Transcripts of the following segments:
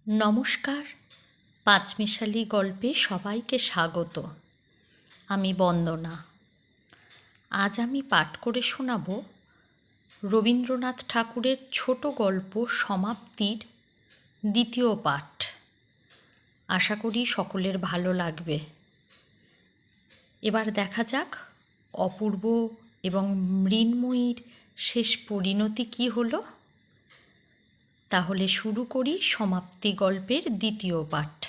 নমস্কার। পাঁচমেশালি গল্পে সবাইকে স্বাগত। আমি বন্দনা। আজ আমি পাঠ করে শোনাব রবীন্দ্রনাথ ঠাকুরের ছোট গল্প সমাপ্তির দ্বিতীয় পাঠ। আশা করি সকলের ভালো লাগবে। এবার দেখা যাক অপূর্ব এবং মৃন্ময়ীর শেষ পরিণতি কী হলো। তাহলে শুরু করি সমাপ্তি গল্পের দ্বিতীয় পাঠ।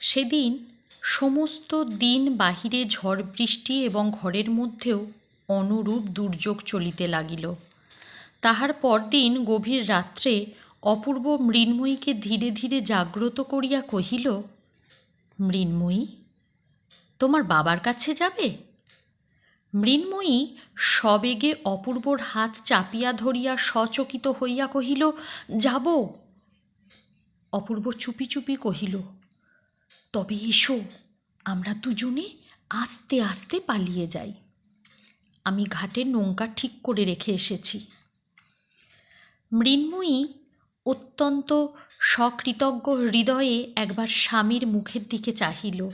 সেদিন সমস্ত দিন বাহিরে ঝড় বৃষ্টি এবং ঘরের মধ্যেও অনুরূপ দুর্যোগ চলিতে লাগিল। তাহার পরদিন গভীর রাত্রে অপূর্ব মৃন্ময়ীকে ধীরে ধীরে জাগ্রত করিয়া কহিল, মৃন্ময়ী, তোমার বাবার কাছে যাবে? মৃন্ময়ী সবেগে অপূর্বর হাত চাপিয়া ধরিয়া সচকিত হইয়া কহিল, যাব। অপূর্ব চুপি চুপি কহিল, তবে এসো, আমরা দুজনে আস্তে আস্তে পালিয়ে যাই। আমি ঘাটে নৌকা ঠিক করে রেখে এসেছি। মৃন্ময়ী অত্যন্ত সকৃতজ্ঞ হৃদয়ে একবার স্বামীর মুখের দিকে চাহিল।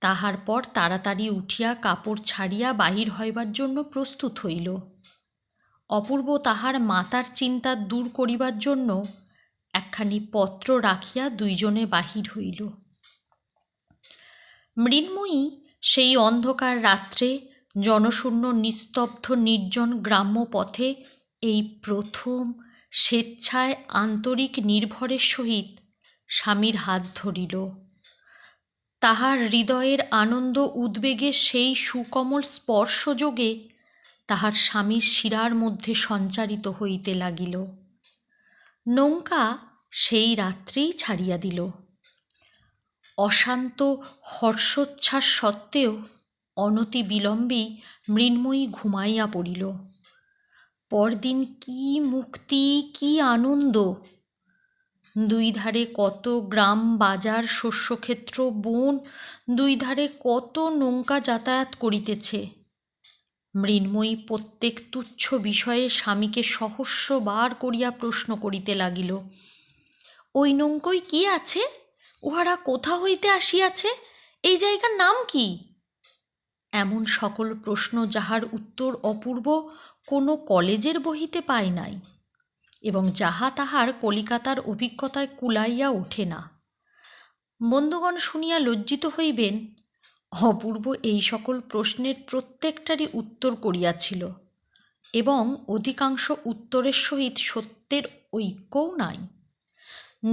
তাহার পর তাড়াতাড়ি উঠিয়া কাপড় ছাড়িয়া বাহির হইবার জন্য প্রস্তুত হইল। অপূর্ব তাহার মাতার চিন্তা দূর করিবার জন্য একখানি পত্র রাখিয়া দুইজনে বাহির হইল। মৃন্ময়ী সেই অন্ধকার রাত্রে জনশূন্য নিস্তব্ধ নির্জন গ্রাম্য পথে এই প্রথম স্বেচ্ছায় আন্তরিক নির্ভরের সহিত স্বামীর হাত ধরিল। তাহার হৃদয়ের আনন্দ উদ্বেগে সেই সুকোমল স্পর্শযোগে তাহার স্বামীর শিরার মধ্যে সঞ্চারিত হইতে লাগিল। নৌকা সেই রাত্রেই ছাড়িয়া দিল। অশান্ত হর্ষোচ্ছ্বাস সত্ত্বেও অনতি বিলম্বেই মৃন্ময়ী ঘুমাইয়া পড়িল। পরদিন কি মুক্তি, কি আনন্দ! দুই ধারে কত গ্রাম বাজার, শস্যক্ষেত্র, বন, দুই ধারে কত নৌকা যাতায়াত করিতেছে। মৃন্ময়ী প্রত্যেক তুচ্ছ বিষয়ে স্বামীকে সহস্রবার করিয়া প্রশ্ন করিতে লাগিল, ওই নৌকোয় কি আছে? উহারা কোথা হইতে আসিয়াছে? এই জায়গার নাম কি? এমন সকল প্রশ্ন যাহার উত্তর অপূর্ব কোনো কলেজের বহিতে পায় নাই এবং যাহা তাহার কলিকাতার অভিজ্ঞতায় কুলাইয়া ওঠে না। বন্ধুগণ শুনিয়া লজ্জিত হইবেন, অপূর্ব এই সকল প্রশ্নের প্রত্যেকটারই উত্তর করিয়াছিল এবং অধিকাংশ উত্তরের সহিত সত্যের ঐক্যও নাই।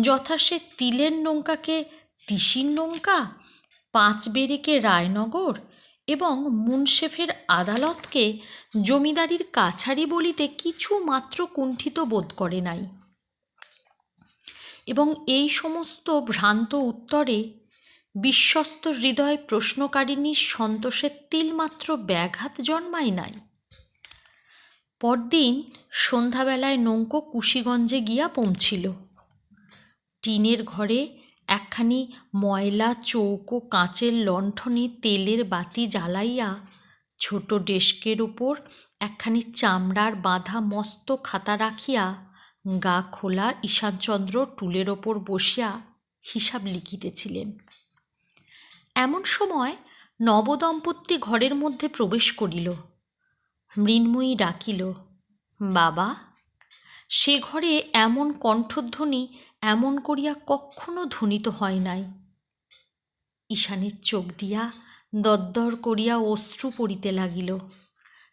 যথা সে তিলের নৌকাকে তিসির নৌকা, পাঁচবেড়েকে রায়নগর এবং মুনসেফের আদালতকে জমিদারির কাছারি বলিতে কিছু মাত্র কুণ্ঠিত বোধ করে নাই এবং এই সমস্ত ভ্রান্ত উত্তরে বিশ্বস্ত হৃদয় প্রশ্নকারিণীর সন্তোষের তিলমাত্র ব্যাঘাত জন্মায় নাই। পরদিন সন্ধ্যাবেলায় নৌকো কুশিগঞ্জে গিয়া পৌঁছিল। টিনের ঘরে একখানি ময়লা চৌকো কাঁচের লণ্ঠনে তেলের বাতি জ্বালাইয়া ছোট ডেস্কের ওপর একখানি চামড়ার বাঁধা মস্ত খাতা রাখিয়া গা খোলা ঈশানচন্দ্র টুলের ওপর বসিয়া হিসাব লিখিতেছিলেন। এমন সময় নবদম্পতি ঘরের মধ্যে প্রবেশ করিল। মৃন্ময়ী ডাকিল, বাবা। সে ঘরে এমন কণ্ঠধ্বনি এমন করিয়া কখনো ধ্বনিত হয় নাই। ঈশানের চোখ দিয়া দরদর করিয়া অশ্রু পড়িতে লাগিল।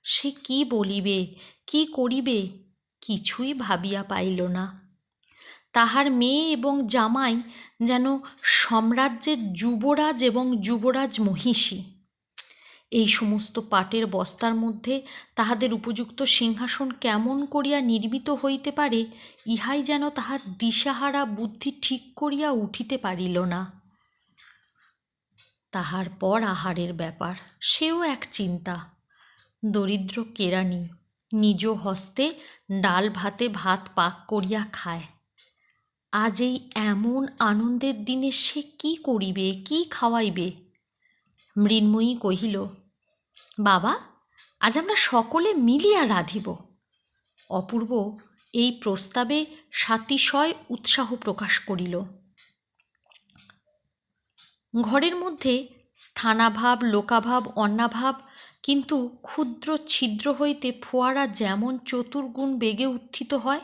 সে কি বলিবে, কি করিবে, কিছুই ভাবিয়া পাইল না। তাহার মেয়ে এবং জামাই যেন সাম্রাজ্যের যুবরাজ এবং যুবরাজ মহিষী। এই সমস্ত পাটের বস্তার মধ্যে তাহাদের উপযুক্ত সিংহাসন কেমন করিয়া নির্মিত হইতে পারে, ইহাই যেন তাহার দিশাহারা বুদ্ধি ঠিক করিয়া উঠিতে পারিল না। তাহার পর আহারের ব্যাপার, সেও এক চিন্তা। দরিদ্র কেরানি নিজ হস্তে ডাল ভাতে ভাত পাক করিয়া খায়। আজ এই এমন আনন্দের দিনে সে কি করিবে, কি খাওয়াইবে? মৃন্ময়ী কহিল, বাবা, আজ আমরা সকলে মিলিয়া রাঁধিব। অপূর্ব এই প্রস্তাবে সাতিশয় উৎসাহ প্রকাশ করিল। ঘরের মধ্যে স্থানাভাব, লোকাভাব, অন্নাভাব, কিন্তু ক্ষুদ্র ছিদ্র হইতে ফোয়ারা যেমন চতুর্গুণ বেগে উত্থিত হয়,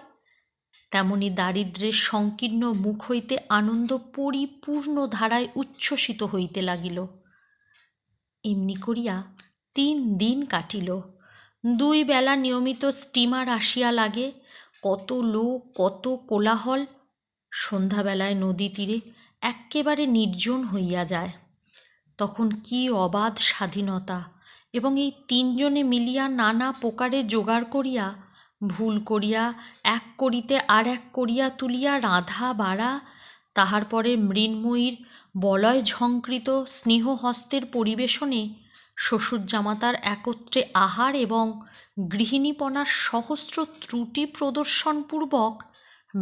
তেমনি দারিদ্র্যের সংকীর্ণ মুখ হইতে আনন্দ পরিপূর্ণ ধারায় উচ্ছ্বসিত হইতে লাগিল। এমনি করিয়া 3 দিন কাটিল। 2 বেলা নিয়মিত স্টিমার আসিয়া লাগে, কত লোক, কত কোলাহল। সন্ধ্যাবেলায় নদী তীরে এক্কেবারে নির্জন হইয়া যায়। তখন কি অবাধ স্বাধীনতা! এবং এই 3 জনে মিলিয়া নানা প্রকারে জোগাড় করিয়া, ভুল করিয়া, এক করিতে আর এক করিয়া তুলিয়া রাঁধা বাড়া, তাহার পরে মৃন্ময়ীর বলয় ঝঙ্কৃত স্নেহহস্তের পরিবেশনে শ্বশুর জামাতার একত্রে আহার এবং গৃহিণীপনার সহস্র ত্রুটি প্রদর্শনপূর্বক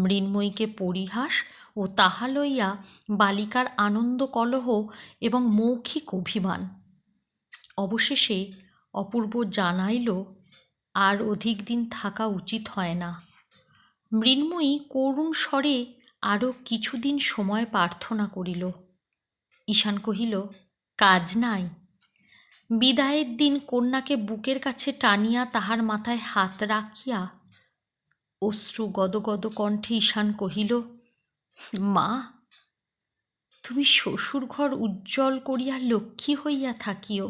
মৃন্ময়ীকে পরিহাস ও তাহা লইয়া বালিকার আনন্দ কলহ এবং মৌখিক অভিমান। অবশেষে অপূর্ব জানাইল আর অধিক দিন থাকা উচিত হয় না। মৃন্ময়ী করুণ স্বরে আরও কিছুদিন সময় প্রার্থনা করিল। ঈশান কহিল, কাজ নাই। বিদায়ের দিন কন্যাকে বুকের কাছে টানিয়া তাহার মাথায় হাত রাখিয়া অশ্রু গদগদ কণ্ঠে ঈশান কহিল, মা, তুমি শ্বশুর ঘর উজ্জ্বল করিয়া লক্ষ্মী হইয়া থাকিও।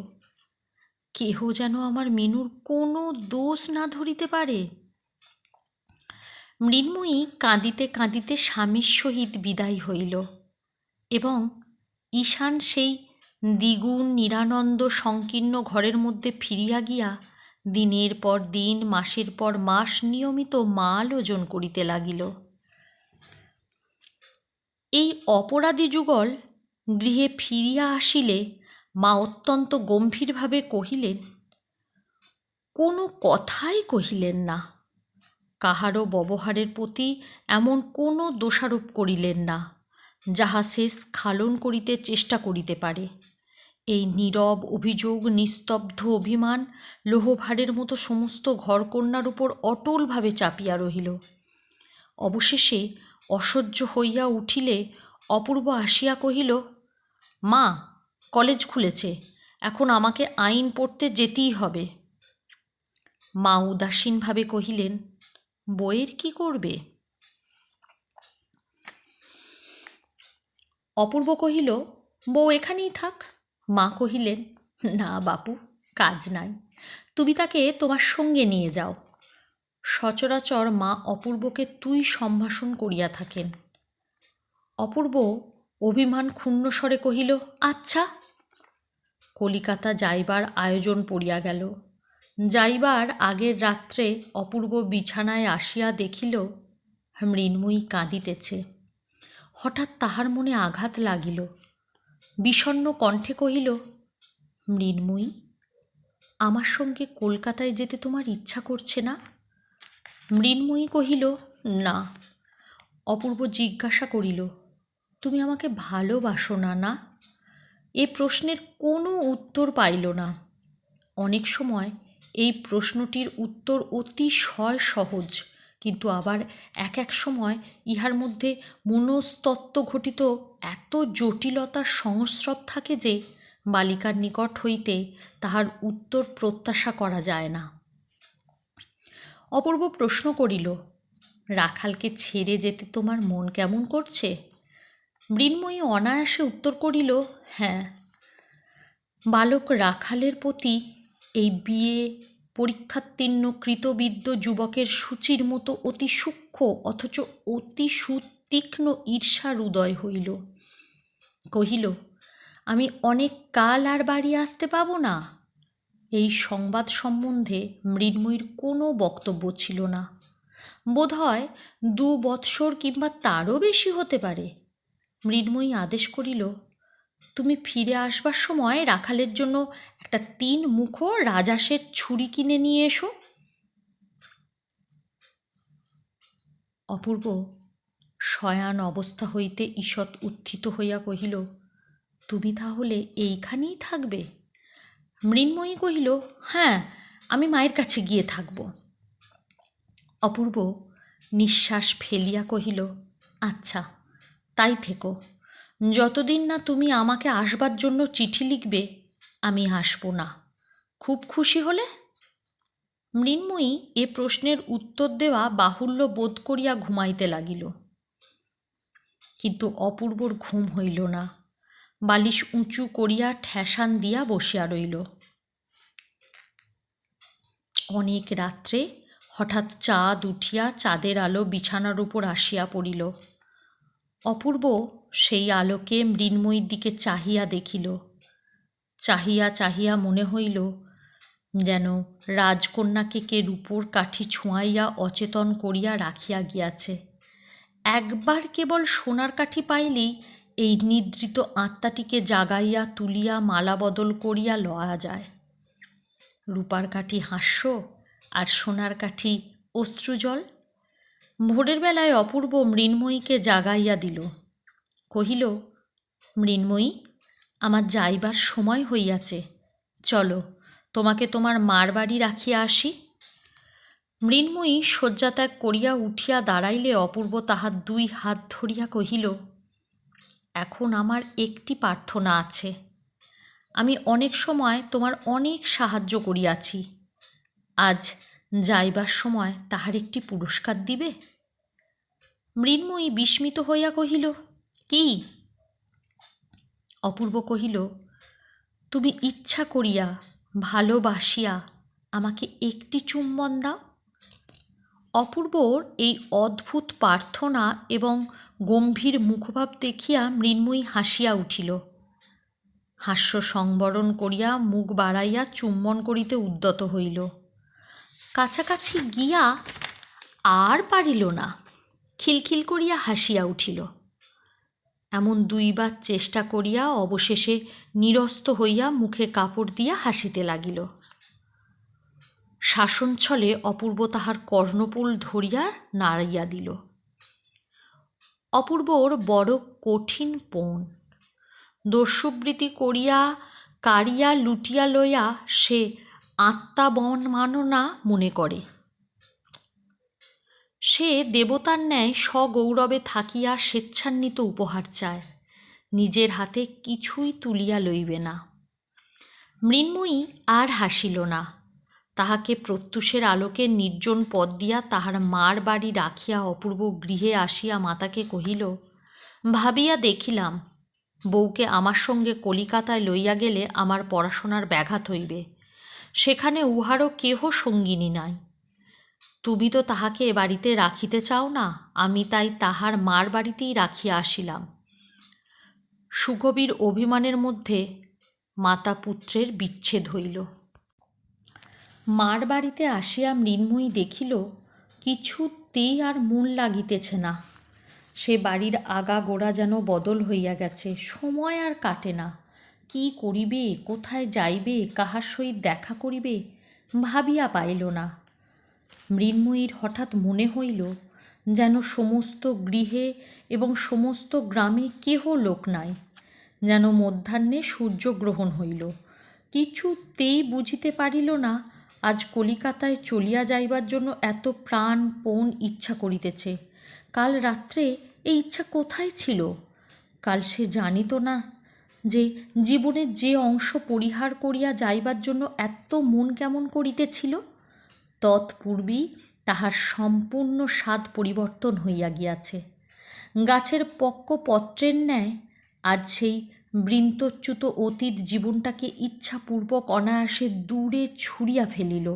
কেহ যেন আমার মিনুর কোনো দোষ না ধরিতে পারে। মৃন্ময়ী কাঁদিতে কাঁদিতে স্বামীর সহিত বিদায় হইল এবং ঈশান সেই দ্বিগুণ নিরানন্দ সংকীর্ণ ঘরের মধ্যে ফিরিয়া গিয়া দিনের পর দিন, মাসের পর মাস নিয়মিত মাল ওজন করিতে লাগিল। এই অপরাধী যুগল গৃহে ফিরিয়া আসিলে মা অত্যন্ত গম্ভীরভাবে কহিলেন, কোনো কথাই কহিলেন না, কাহারও ব্যবহারের প্রতি এমন কোনো দোষারোপ করিলেন না যাহা সে স্খলন করিতে চেষ্টা করিতে পারে। এই নীরব অভিযোগ, নিস্তব্ধ অভিমান লৌহভারের মতো সমস্ত ঘরকন্যার উপর অটলভাবে চাপিয়া রহিল। অবশেষে অসহ্য হইয়া উঠিলে অপূর্ব আসিয়া কহিল, মা, কলেজ খুলেছে, এখন আমাকে আইন পড়তে যেতেই হবে। মা উদাসীনভাবে কহিলেন, বইয়ের কি করবে? অপূর্ব কহিল, বউ এখানেই থাক। মা কহিলেন, না বাপু, কাজ নাই, তুমি তাকে তোমার সঙ্গে নিয়ে যাও। সচরাচর মা অপূর্বকে তুই সম্ভাষণ করিয়া থাকেন। অপূর্ব অভিমান ক্ষুণ্ণ স্বরে কহিল, আচ্ছা। কলিকাতা যাইবার আয়োজন পড়িয়া গেল। যাইবার আগের রাত্রে অপূর্ব বিছানায় আসিয়া দেখিল মৃন্ময়ী কাঁদিতেছে। হঠাৎ তাহার মনে আঘাত লাগিল। বিষণ্ণ কণ্ঠে কহিল, মৃন্ময়ী, আমার সঙ্গে কলকাতায় যেতে তোমার ইচ্ছা করছে না? মৃন্ময়ী কহিল, না। অপূর্ব জিজ্ঞাসা করিল, তুমি আমাকে ভালোবাসো না, না? এ প্রশ্নের কোনো উত্তর পাইল না। অনেক সময় এই প্রশ্নটির উত্তর অতিশয় সহজ, কিন্তু আবার এক এক সময় ইহার মধ্যে মনস্তত্ত্ব ঘটিত এত জটিলতার সংস্রব থাকে যে বালিকার নিকট হইতে তাহার উত্তর প্রত্যাশা করা যায় না। অপূর্ব প্রশ্ন করিল, রাখালকে ছেড়ে যেতে তোমার মন কেমন করছে? মৃন্ময়ী অনায়াসে উত্তর করিল, হ্যাঁ। বালক রাখালের প্রতি এই বিয়ে পরীক্ষাত্তীর্ণ কৃতবিদ্য যুবকের সূচির মতো অতি সূক্ষ্ম অথচ অতি সুতীক্ষ্ণ ঈর্ষার উদয় হইল। কহিল, আমি অনেক কাল আর বাড়ি আসতে পাব না। এই সংবাদ সম্বন্ধে মৃন্ময়ীর কোনো বক্তব্য ছিল না। বোধ হয় 2 বৎসর কিংবা তারও বেশি হতে পারে। মৃন্ময়ী আদেশ করিল, তুমি ফিরে আসবার সময় রাখালের জন্য একটা 3 মুখো রাজাসের ছুরি কিনে নিয়ে এসো। অপূর্ব শয়ান অবস্থা হইতে ঈষৎ উত্থিত হইয়া কহিল, তুমি তাহলে এইখানেই থাকবে? মৃন্ময়ী কহিল, হ্যাঁ, আমি মায়ের কাছে গিয়ে থাকব। অপূর্ব নিঃশ্বাস ফেলিয়া কহিল, আচ্ছা, তাই থেকো। যতদিন না তুমি আমাকে আসবার জন্য চিঠি লিখবে, আমি আসব না। খুব খুশি হলে? মৃন্ময়ী এ প্রশ্নের উত্তর দেওয়া বাহুল্য বোধ করিয়া ঘুমাইতে লাগিল। কিন্তু অপূর্বর ঘুম হইল না। বালিশ উঁচু করিয়া ঠেসান দিয়া বসিয়া রইল। অনেক রাত্রে হঠাৎ চাঁদ উঠিয়া চাঁদের আলো বিছানার উপর আসিয়া পড়িল। অপূর্ব সেই আলোকে মৃন্ময়ীর দিকে চাহিয়া দেখিল। চাহিয়া চাহিয়া মনে হইল যেন রাজকন্যাকে কে রূপোর কাঠি ছোঁয়াইয়া অচেতন করিয়া রাখিয়া গিয়াছে। একবার কেবল সোনার কাঠি পাইলেই এই নিদ্রিত আত্মাটিকে জাগাইয়া তুলিয়া মালা বদল করিয়া লওয়া যায়। রূপার কাঠি হাস্য, আর সোনার কাঠি অশ্রুজল। ভোরের বেলায় অপূর্ব মৃন্ময়ীকে জাগাইয়া দিল। কহিল, মৃন্ময়ী, আমার যাইবার সময় হইয়াছে, চলো, তোমাকে তোমার মার বাড়ি রাখিয়া আসি। মৃন্ময়ী শয্যাত্যাগ করিয়া উঠিয়া দাঁড়াইলে অপূর্ব তাহার 2 হাত ধরিয়া কহিল, এখন আমার একটি প্রার্থনা আছে। আমি অনেক সময় তোমার অনেক সাহায্য করিয়াছি, আজ যাইবার সময় তাহার একটি পুরস্কার দিবে? মৃন্ময়ী বিস্মিত হইয়া কহিল, কি? অপূর্ব কহিল, তুমি ইচ্ছা করিয়া ভালোবাসিয়া আমাকে একটি চুম্বন দাও। অপূর্বর এই অদ্ভুত প্রার্থনা এবং গম্ভীর মুখভাব দেখিয়া মৃন্ময়ী হাসিয়া উঠিল। হাস্য সংবরণ করিয়া মুখ বাড়াইয়া চুম্বন করিতে উদ্যত হইল। কাছাকাছি গিয়া আর পারিল না, খিলখিল করিয়া হাসিয়া উঠিল। এমন 2 বার চেষ্টা করিয়া অবশেষে নিরস্ত হইয়া মুখে কাপড় দিয়া হাসিতে লাগিল। শাসনছলে অপূর্ব তাহার কর্ণপুল ধরিয়া নাড়াইয়া দিল। অপূর্বর বড় কঠিন পণ। দস্যুবৃত্তি করিয়া কাড়িয়া লুটিয়া লইয়া সে আত্মাবমাননা মনে করে। সে দেবতার ন্যায় সগৌরবে থাকিয়া স্বেচ্ছান্বিত উপহার চায়, নিজের হাতে কিছুই তুলিয়া লইবে না। মৃন্ময়ী আর হাসিল না। তাহাকে প্রত্যুষের আলোকে নির্জন পথ দিয়া তাহার মার বাড়ি রাখিয়া অপূর্ব গৃহে আসিয়া মাতাকে কহিল, ভাবিয়া দেখিলাম, বউকে আমার সঙ্গে কলিকাতায় লইয়া গেলে আমার পড়াশোনার ব্যাঘাত হইবে। সেখানে উহারও কেহ সঙ্গিনী নাই। তুমি তো তাহাকে এ বাড়িতে রাখিতে চাও না, আমি তাই তাহার মার বাড়িতেই রাখিয়া আসিলাম। সুগভীর অভিমানের মধ্যে মাতা পুত্রের বিচ্ছেদ হইল। মার বাড়িতে আসিয়া মৃন্ময়ী দেখিল কিছুতেই আর মন লাগিতেছে না। সে বাড়ির আগা গোড়া যেন বদল হইয়া গেছে। সময় আর কাটে না। কি করিবে, কোথায় যাইবে, কাহার সহিত দেখা করিবে, ভাবিয়া পাইল না। মৃন্ময়ীর হঠাৎ মনে হইল যেন সমস্ত গৃহে এবং সমস্ত গ্রামে কেহ লোক নাই। যেন মধ্যাহ্নে সূর্যগ্রহণ হইল। কিছুতেই বুঝিতে পারিল না আজ কলিকাতায় চলিয়া যাইবার জন্য এত প্রাণপণ ইচ্ছা করিতেছে। কাল রাত্রে এই ইচ্ছা কোথায় ছিল? কাল সে জানিত না যে জীবনের যে অংশ পরিহার করিয়া যাইবার জন্য এত মন কেমন করিতেছিল, তৎপূর্বেই তাহার সম্পূর্ণ স্বাদ পরিবর্তন হইয়া গিয়াছে। গাছের পক্ক পত্রের ন্যায় আজ সেই বৃন্তচ্যুত অতীত জীবনটাকে ইচ্ছাপূর্বক অনায়াসে দূরে ছুঁড়িয়া ফেলিল।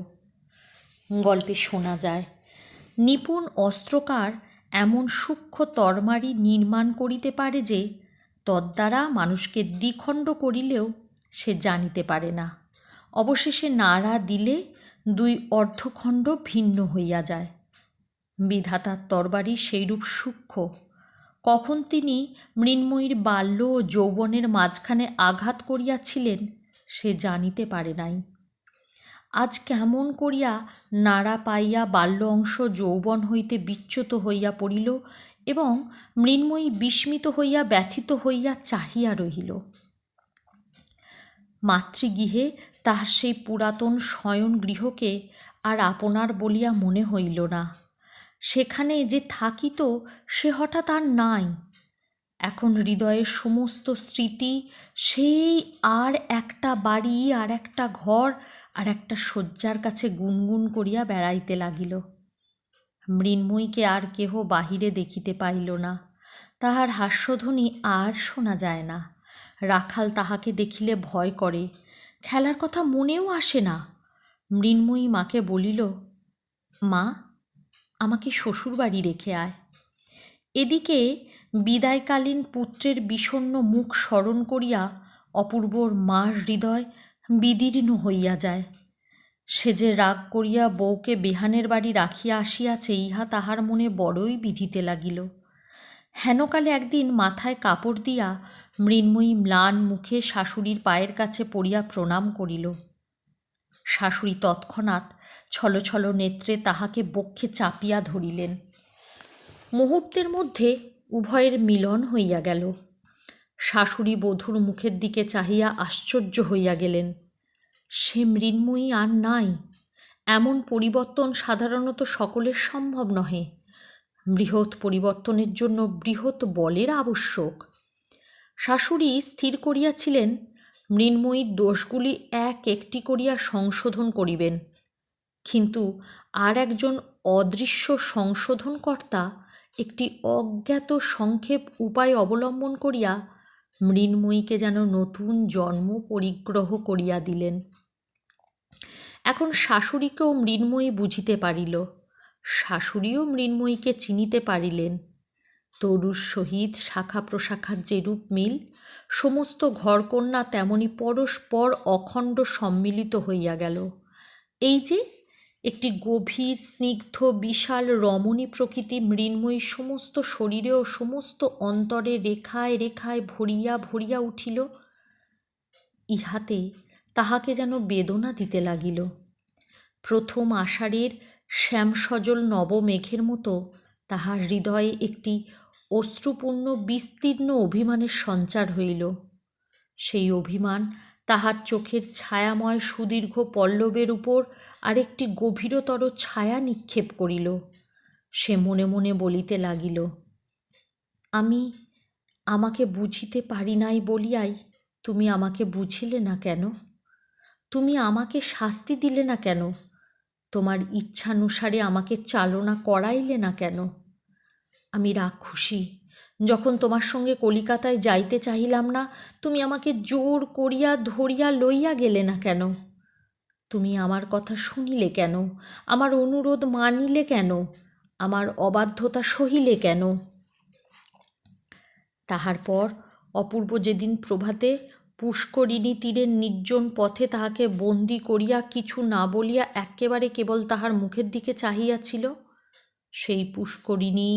গল্পে শোনা যায়, নিপুণ অস্ত্রকার এমন সূক্ষ্ম তরবারি নির্মাণ করিতে পারে যে তদ্দ্বারা মানুষকে দ্বিখণ্ড করিলেও সে জানিতে পারে না। অবশেষে নাড়া দিলে 2 অর্ধখণ্ড ভিন্ন হইয়া যায়। বিধাতার তরবারি সেইরূপ সূক্ষ্ম। কখন তিনি মৃন্ময়ীর বাল্য ও যৌবনের মাঝখানে আঘাত করিয়াছিলেন সে জানিতে পারে নাই। আজ কেমন করিয়া নাড়া পাইয়া বাল্য অংশ যৌবন হইতে বিচ্যুত হইয়া পড়িল এবং মৃন্ময়ী বিস্মিত হইয়া ব্যথিত হইয়া চাহিয়া রহিল। মাতৃগৃহে তাহার সেই পুরাতন শয়ন গৃহকে আর আপনার বলিয়া মনে হইল না। সেখানে যে থাকিত সে হঠাৎ আর নাই। এখন হৃদয়ের সমস্ত স্মৃতি সেই আর একটা বাড়ি, আর একটা ঘর, আর একটা শয্যার কাছে গুনগুন করিয়া বেড়াইতে লাগিল। মৃন্ময়ীকে আর কেহ বাহিরে দেখিতে পাইল না, তাহার হাস্যধ্বনি আর শোনা যায় না। রাখাল তাহাকে দেখিলে ভয় করে, খেলার কথা মনেও আসে না। মৃন্ময়ী মাকে বলিল, মা, আমাকে শ্বশুরবাড়ি রেখে আয়। এদিকে বিদায়কালীন পুত্রের বিষণ্ণ মুখ স্মরণ করিয়া অপূর্বর মার হৃদয় বিদীর্ণ হইয়া যায়। সে যে রাগ করিয়া বউকে বেহানের বাড়ি রাখিয়া আসিয়াছে, ইহা তাহার মনে বড়ই বিধিতে লাগিল। হেনকালে একদিন মাথায় কাপড় দিয়া মৃন্ময়ী ম্লান মুখে শাশুড়ির পায়ের কাছে পড়িয়া প্রণাম করিল। শাশুড়ি তৎক্ষণাৎ ছলছল নেত্রে তাহাকে বক্ষে চাপিয়া ধরিলেন। মুহূর্তের মধ্যে উভয়ের মিলন হইয়া গেল। শাশুড়ি বধূর মুখের দিকে চাহিয়া আশ্চর্য হইয়া গেলেন। সে মৃন্ময়ী আর নাই। এমন পরিবর্তন সাধারণত সকলের সম্ভব নহে। বৃহৎ পরিবর্তনের জন্য বৃহৎ বলের আবশ্যক। শাশুড়ি স্থির করিয়াছিলেন মৃন্ময়ীর দোষগুলি এক একটি করিয়া সংশোধন করিবেন, কিন্তু আর একজন অদৃশ্য সংশোধনকর্তা একটি অজ্ঞাত সংক্ষেপ উপায় অবলম্বন করিয়া মৃন্ময়ীকে যেন নতুন জন্ম পরিগ্রহ করিয়া দিলেন। এখন শাশুড়িকেও মৃন্ময়ী বুঝিতে পারিল, শাশুড়িও মৃন্ময়ীকে চিনিতে পারিলেন। তরুর সহিত শাখা প্রশাখার যেরূপ মিল, সমস্ত ঘরকন্যা তেমনি পরস্পর অখণ্ড সম্মিলিত হইয়া গেল। এই যে একটি গভীর স্নিগ্ধ বিশাল রমণী প্রকৃতি মৃন্ময়ীর সমস্ত শরীরে ও সমস্ত অন্তরে রেখায় রেখায় ভরিয়া ভরিয়া উঠিল, ইহাতে তাহাকে যেন বেদনা দিতে লাগিল। প্রথম আষাঢ়ের শ্যামসজল নবমেঘের মতো তাহার হৃদয়ে একটি অশ্রুপূর্ণ বিস্তীর্ণ অভিমানের সঞ্চার হইল। সেই অভিমান তাহার চোখের ছায়াময় সুদীর্ঘ পল্লবের উপর আরেকটি গভীরতর ছায়া নিক্ষেপ করিল। সে মনে মনে বলিতে লাগিল, আমাকে বুঝিতে পারি নাই বলিয়াই তুমি আমাকে বুঝিলে না কেন? তুমি আমাকে শাস্তি দিলে না কেন? তোমার ইচ্ছানুসারে আমাকে চালনা করাইলে না কেন? আমি রাক্ষসী। যখন তোমার সঙ্গে কলিকাতায় যাইতে চাহিলাম না, তুমি আমাকে জোর করিয়া ধরিয়া লইয়া গেলে না কেন? তুমি আমার কথা শুনিলে কেন? আমার অনুরোধ মানিলে কেন? আমার অবাধ্যতা সহিলে কেন? তাহার পর অপূর্ব যেদিন প্রভাতে পুষ্করিণী তীরের নির্জন পথে তাহাকে বন্দি করিয়া কিছু না বলিয়া একেবারে কেবল তাহার মুখের দিকে চাহিয়াছিল, সেই পুষ্করিণী,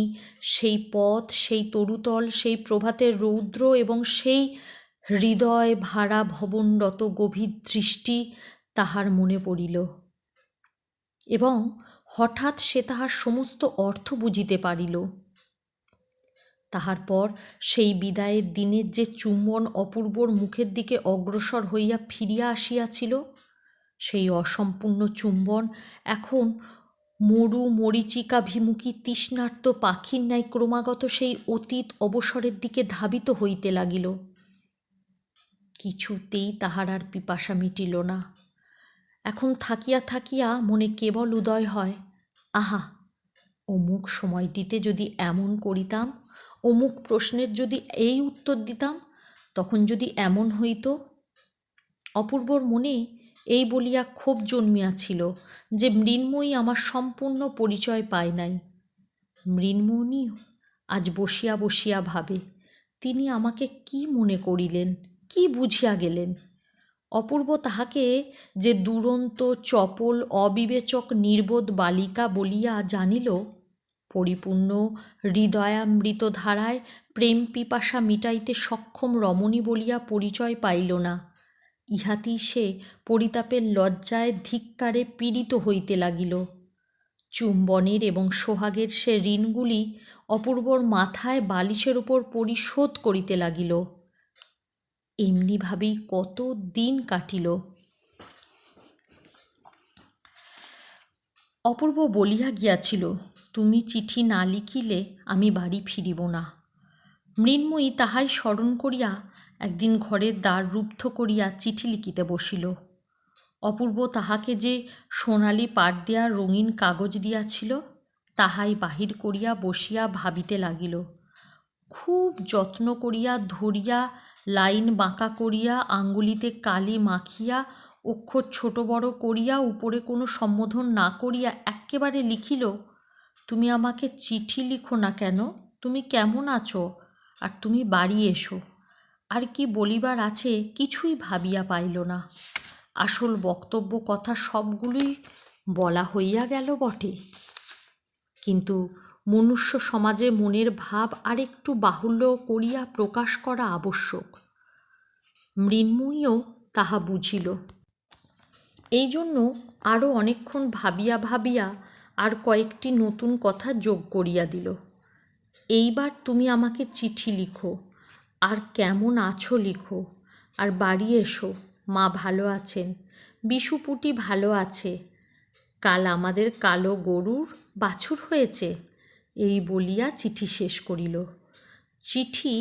সেই পথ, সেই তরুতল, সেই প্রভাতের রৌদ্র এবং সেই হৃদয় ভাড়া ভবনরত গভীর দৃষ্টি তাহার মনে পড়িল, এবং হঠাৎ সে তাহার সমস্ত অর্থ বুঝিতে পারিল। তাহার পর সেই বিদায়ের দিনের যে চুম্বন অপূর্বর মুখের দিকে অগ্রসর হইয়া ফিরিয়া আসিয়াছিল, সেই অসম্পূর্ণ চুম্বন এখন মরু মরীচিকাভিমুখী তৃষ্ণার্ত পাখির ন্যায় ক্রমাগত সেই অতীত অবসরের দিকে ধাবিত হইতে লাগিল। কিছুতেই তাহার আর পিপাসা মিটিল না। এখন থাকিয়া থাকিয়া মনে কেবল উদয় হয়, আহা, অমুক সময়টিতে যদি এমন করিতাম, অমুক প্রশ্নের যদি এই উত্তর দিতাম, তখন যদি এমন হইত। অপূর্বর মনে এই বলিয়া ক্ষোভ জন্মিয়াছিল যে মৃন্ময়ী আমার সম্পূর্ণ পরিচয় পায় নাই। মৃন্ময়ী আজ বসিয়া বসিয়া ভাবে, তিনি আমাকে কি মনে করিলেন, কি বুঝিয়া গেলেন? অপূর্ব তাহাকে যে দুরন্ত চপল অবিবেচক নির্বোধ বালিকা বলিয়া জানিল, পরিপূর্ণ হৃদয়ামৃত ধারায় প্রেম পিপাসা মিটাইতে সক্ষম রমণী বলিয়া পরিচয় পাইল না, ইহাতেই সে পরিতাপের লজ্জায় ধিক্কারে পীড়িত হইতে লাগিল। চুম্বনের এবং সোহাগের সে ঋণগুলি অপূর্বর মাথায় বালিশের উপর পরিশোধ করিতে লাগিল। এমনিভাবেই কত দিন কাটিল। অপূর্ব বলিয়া গিয়াছিল, তুমি চিঠি না লিখিলে আমি বাড়ি ফিরিব না। মৃন্ময়ী তাহাই স্মরণ করিয়া একদিন ঘরের দ্বার রুদ্ধ করিয়া চিঠি লিখিতে বসিল। অপূর্ব তাহাকে যে সোনালি পাট দেওয়া রঙিন কাগজ দিয়াছিল তাহাই বাহির করিয়া বসিয়া ভাবিতে লাগিল। খুব যত্ন করিয়া ধরিয়া লাইন বাঁকা করিয়া আঙ্গুলিতে কালি মাখিয়া অক্ষর ছোট বড় করিয়া উপরে কোনো সম্বোধন না করিয়া এক্কেবারে লিখিল, তুমি আমাকে চিঠি লিখো না কেন, তুমি কেমন আছো, আর তুমি বাড়ি এসো। আর কি বলিবার আছে কিছুই ভাবিয়া পাইল না। আসল বক্তব্য কথা সবগুলোই বলা হইয়া গেল বটে, কিন্তু মনুষ্য সমাজে মনের ভাব আরেকটু বাহুল্য করিয়া প্রকাশ করা আবশ্যক। মৃন্ময়ীও তাহা বুঝিল। এই জন্য আরও অনেকক্ষণ ভাবিয়া ভাবিয়া আর কয়েকটি নতুন কথা যোগ করিয়া দিল। এইবার তুমি আমাকে চিঠি লিখো, আর কেমন আছো লিখো, আর বাড়ি এসো, মা ভালো আছেন, বিশুপুটি ভালো আছে, কাল আমাদের কালো গরুর বাছুর হয়েছে, এই বলিয়া চিঠি শেষ করিল। চিঠি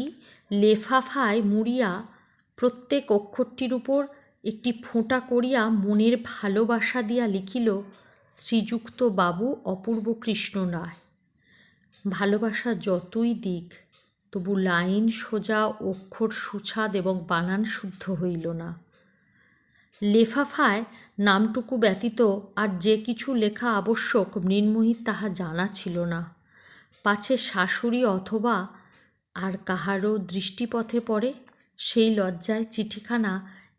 লেফাফায় মুড়িয়া প্রত্যেক অক্ষরটির উপর একটি ফোঁটা করিয়া মনের ভালোবাসা দিয়া লিখিল, শ্রীযুক্ত বাবু অপূর্ব কৃষ্ণ রায়। ভালোবাসা যতই দিক তবু লাইন সোজা, অক্ষর সুছাদ এবং বানান শুদ্ধ হইল না। লেফাফায় নামটুকু ব্যতীত আর যে কিছু লেখা আবশ্যক মৃন্ময়ীর তাহা জানা ছিল না। পাছে শাশুড়ি অথবা আর কাহারও দৃষ্টিপথে পড়ে, সেই লজ্জায় চিঠিখানা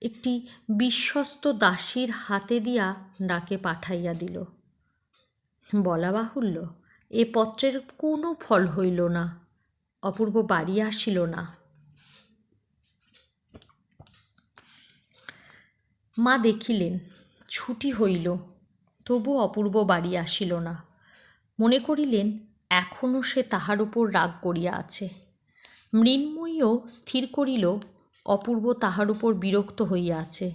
একটি বিশ্বস্ত দাসীর হাতে দিয়া ডাকে পাঠাইয়া দিল। বলা বাহুল্য, এ পত্রের কোনো ফল হইল না। অপূর্ব বাড়ি আসিল না। মা দেখিলেন ছুটি হইল, তবু অপূর্ব বাড়ি আসিল না। মনে করিলেন এখনও সে তাহার উপর রাগ করিয়া আছে। মৃন্ময়ীও স্থির করিল অপূর্ব তাহার উপর বিরক্ত হইয়া আছে।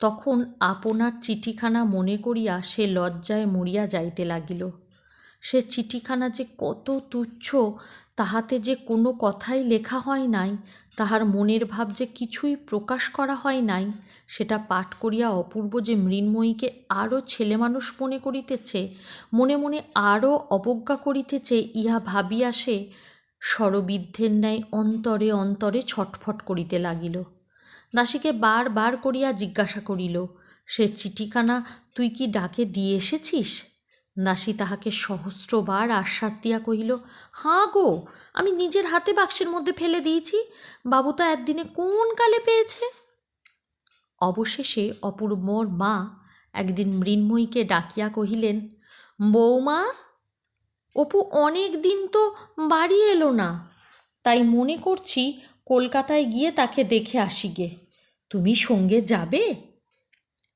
তখন আপনার চিঠিখানা মনে করিয়া সে লজ্জায় মরিয়া যাইতে লাগিল। সে চিঠিখানা যে কত তুচ্ছ, তাহাতে যে কোনো কথাই লেখা হয় নাই, তাহার মনের ভাব যে কিছুই প্রকাশ করা হয় নাই, সেটা পাঠ করিয়া অপূর্ব যে মৃন্ময়ীকে আরও ছেলেমানুষ মনে করিতেছে, মনে মনে আরও অবজ্ঞা করিতেছে, ইহা ভাবিয়া সে স্বরবিদ্ধের ন্যায় অন্তরে অন্তরে ছটফট করিতে লাগিল। দাসীকে বার বার করিয়া জিজ্ঞাসা করিল, সে চিঠিখানা তুই কি ডাকে দিয়ে এসেছিস? দাসী তাহাকে সহস্রবার আশ্বাস দিয়া কহিল, হাঁ গো, আমি নিজের হাতে বাক্সের মধ্যে ফেলে দিয়েছি, বাবু তা একদিনে কোন কালে পেয়েছে। অবশেষে অপূর্বর মা একদিন মৃন্ময়ীকে ডাকিয়া কহিলেন, বৌমা, অপু অনেক দিন তো বাড়ি এলো না, তাই মনে করছি কলকাতায় গিয়ে তাকে দেখে আসি গে, তুমি সঙ্গে যাবে?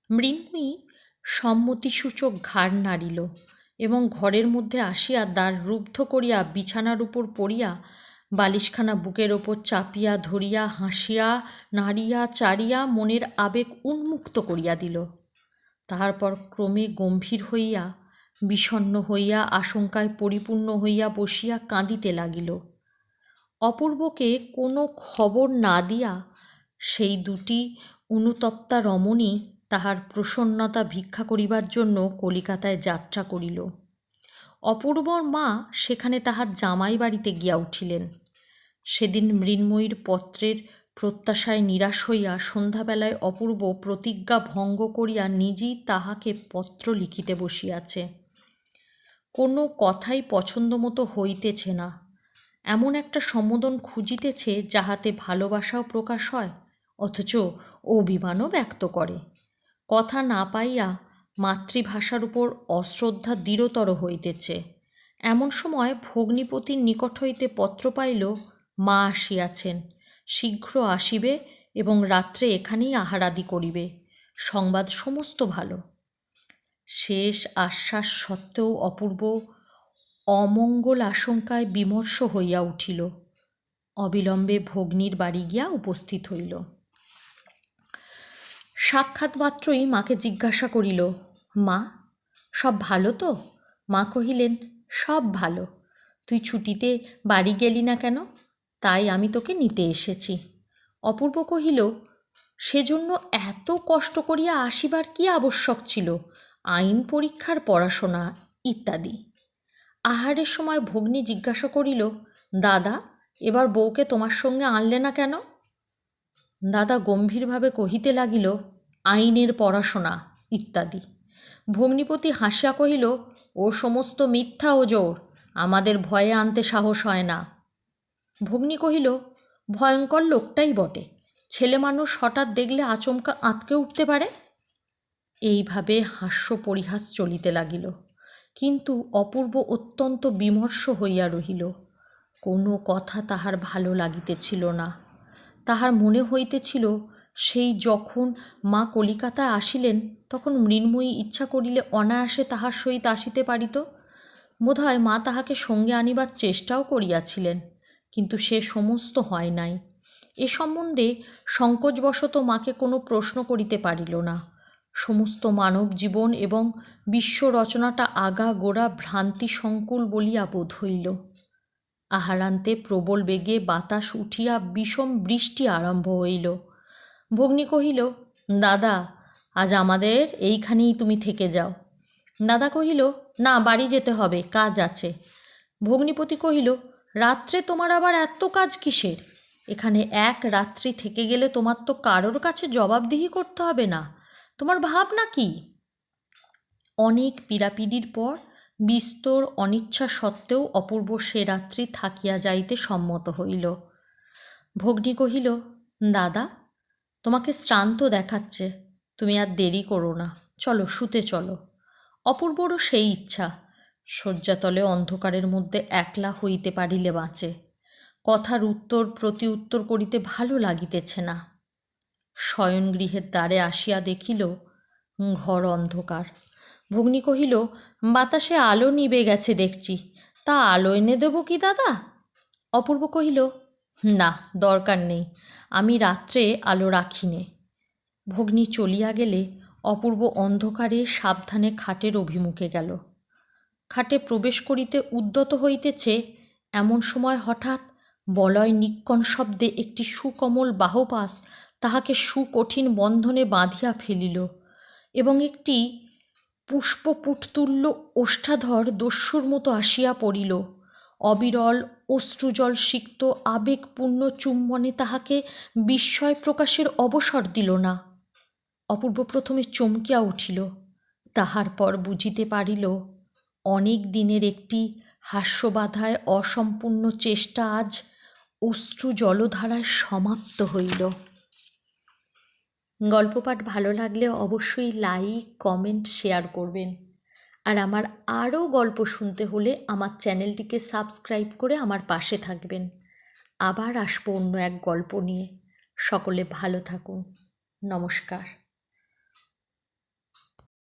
মৃন্ময়ী সম্মতিসূচক ঘাড় নাড়িল এবং ঘরের মধ্যে আসিয়া দ্বার রুদ্ধ করিয়া বিছানার উপর পড়িয়া বালিশখানা বুকের ওপর চাপিয়া ধরিয়া হাসিয়া নাড়িয়া চাড়িয়া মনের আবেগ উন্মুক্ত করিয়া দিল। তাহার ক্রমে গম্ভীর হইয়া, বিষণ্ণ হইয়া, আশঙ্কায় পরিপূর্ণ হইয়া বসিয়া কাঁদিতে লাগিল। অপূর্বকে কোনো খবর না দিয়া সেই দুটি অনুতপ্তা রমণী তাহার প্রসন্নতা ভিক্ষা করিবার জন্য কলিকাতায় যাত্রা করিল। অপূর্বর মা সেখানে তাহার জামাই বাড়িতে গিয়া উঠিলেন। সেদিন মৃন্ময়ীর পত্রের প্রত্যাশায় নিরাশ হইয়া সন্ধ্যাবেলায় অপূর্ব প্রতিজ্ঞা ভঙ্গ করিয়া নিজেই তাহাকে পত্র লিখিতে বসিয়াছে। কোনো কথাই পছন্দ মতো হইতেছে না, এমন একটা সম্বোধন খুঁজিতেছে যাহাতে ভালোবাসাও প্রকাশ হয়, অথচ অভিমানও ব্যক্ত করে। কথা না পাইয়া মাতৃভাষার উপর অশ্রদ্ধা দৃঢ়তর হইতেছে। এমন সময় ভগ্নিপতির নিকট হইতে পত্র পাইল, মা আসিয়াছেন, শীঘ্র আসিবে এবং রাত্রে এখানেই আহারাদি করিবে, সংবাদ সমস্ত ভালো। শেষ আশ্বাস সত্ত্বেও অপূর্ব অমঙ্গল আশঙ্কায় বিমর্ষ হইয়া উঠিল। অবিলম্বে ভগ্নীর বাড়ি গিয়া উপস্থিত হইল। সাক্ষাৎ মাত্রই মাকে জিজ্ঞাসা করিল, মা, সব ভালো তো? মা কহিলেন, সব ভালো। তুই ছুটিতে বাড়ি গেলি না কেন? তাই আমি তোকে নিতে এসেছি। অপূর্ব কহিল, সেজন্য এত কষ্ট করিয়া আসিবার কি আবশ্যক ছিল? আইন পরীক্ষার পড়াশোনা ইত্যাদি। আহারের সময় ভগ্নী জিজ্ঞাসা করিল, দাদা, এবার বউকে তোমার সঙ্গে আনলে না কেন? দাদা গম্ভীরভাবে কহিতে লাগিল, আইনের পড়াশোনা ইত্যাদি। ভগ্নিপতি হাসিয়া কহিল, ও সমস্ত মিথ্যা ও জোর, আমাদের ভয়ে আনতে সাহস হয় না। ভগ্নী কহিল, ভয়ঙ্কর লোকটাই বটে, ছেলে মানুষ হঠাৎ দেখলে আচমকা আঁতকে উঠতে পারে। এইভাবে হাস্য পরিহাস চলিতে লাগিল, কিন্তু অপূর্ব অত্যন্ত বিমর্ষ হইয়া রহিল। কোনো কথা তাহার ভালো লাগিতেছিল না। তাহার মনে হইতেছিল, সেই যখন মা কলিকাতায় আসিলেন তখন মৃন্ময়ী ইচ্ছা করিলে অনায়াসে তাহার সহিত আসিতে পারিত। বোধহয় মা তাহাকে সঙ্গে আনিবার চেষ্টাও করিয়াছিলেন, কিন্তু সে সমস্ত হয় নাই। এ সম্বন্ধে সংকোচবশত মাকে কোনো প্রশ্ন করিতে পারিল না। সমস্ত মানব জীবন এবং বিশ্ব রচনাটা আগা গোড়া ভ্রান্তি সংকুল বলিয়া বোধ হইল। আহারান্তে প্রবল বেগে বাতাস উঠিয়া বিষম বৃষ্টি আরম্ভ হইল। ভগ্নী কহিল, দাদা, আজ আমাদের এইখানেই তুমি থেকে যাও। দাদা কহিল, না, বাড়ি যেতে হবে, কাজ আছে। ভগ্নিপতি কহিল, রাত্রে তোমার আবার এত কাজ কিসের? এখানে এক রাত্রি থেকে গেলে তোমার তো কারোর কাছে জবাবদিহি করতে হবে না। তোমার ভাবনা কি? অনেক পীড়াপিড়ির পর বিস্তর অনিচ্ছা সত্ত্বেও অপূর্ব সে রাত্রি থাকিয়া যাইতে সম্মত হইল। ভগ্নী কহিল, দাদা, তোমাকে শ্রান্ত দেখাচ্ছে, তুমি আর দেরি করো না, চলো, শুতে চলো। অপূর্বরও সেই ইচ্ছা। শয্যাতলে অন্ধকারের মধ্যে একলা হইতে পারিলে বাঁচে। কথার উত্তর প্রতি উত্তর করিতে ভালো লাগিতেছে না। শয়নগৃহের দ্বারে আসিয়া দেখিল ঘর অন্ধকার। ভগ্নী কহিল, বাতাসে আলো নিবে গেছে দেখছি, তা আলো এনে দেব কি দাদা? অপূর্ব কহিল, না, দরকার নেই, আমি রাত্রে আলো রাখিনে। ভগ্নী চলিয়া গেলে অপূর্ব অন্ধকারে সাবধানে খাটের অভিমুখে গেল। খাটে প্রবেশ করিতে উদ্যত হইতেছে, এমন সময় হঠাৎ বলয় নিক্কণ শব্দে একটি সুকোমল বাহুপাশ তাহাকে সুকঠিন বন্ধনে বাঁধিয়া ফেলিল এবং একটি পুষ্পপুটতুল্য ওষ্ঠাধর দস্যুর মতো আসিয়া পড়িল। অবিরল অশ্রুজল সিক্ত আবেগপূর্ণ চুম্বনে তাহাকে বিস্ময় প্রকাশের অবসর দিল না। অপূর্ব প্রথমে চমকিয়া উঠিল, তাহার পর বুঝিতে পারিল অনেক দিনের একটি হাস্যবাধায় অসম্পূর্ণ চেষ্টা আজ অশ্রু জলধারায় সমাপ্ত হইল। গল্পপাঠ ভালো লাগলে অবশ্যই লাইক, কমেন্ট, শেয়ার করবেন। আর আমার আরও গল্প শুনতে হলে আমার চ্যানেলটিকে সাবস্ক্রাইব করে আমার পাশে থাকবেন। আবার আসবো অন্য এক গল্প নিয়ে। সকলে ভালো থাকুন। নমস্কার।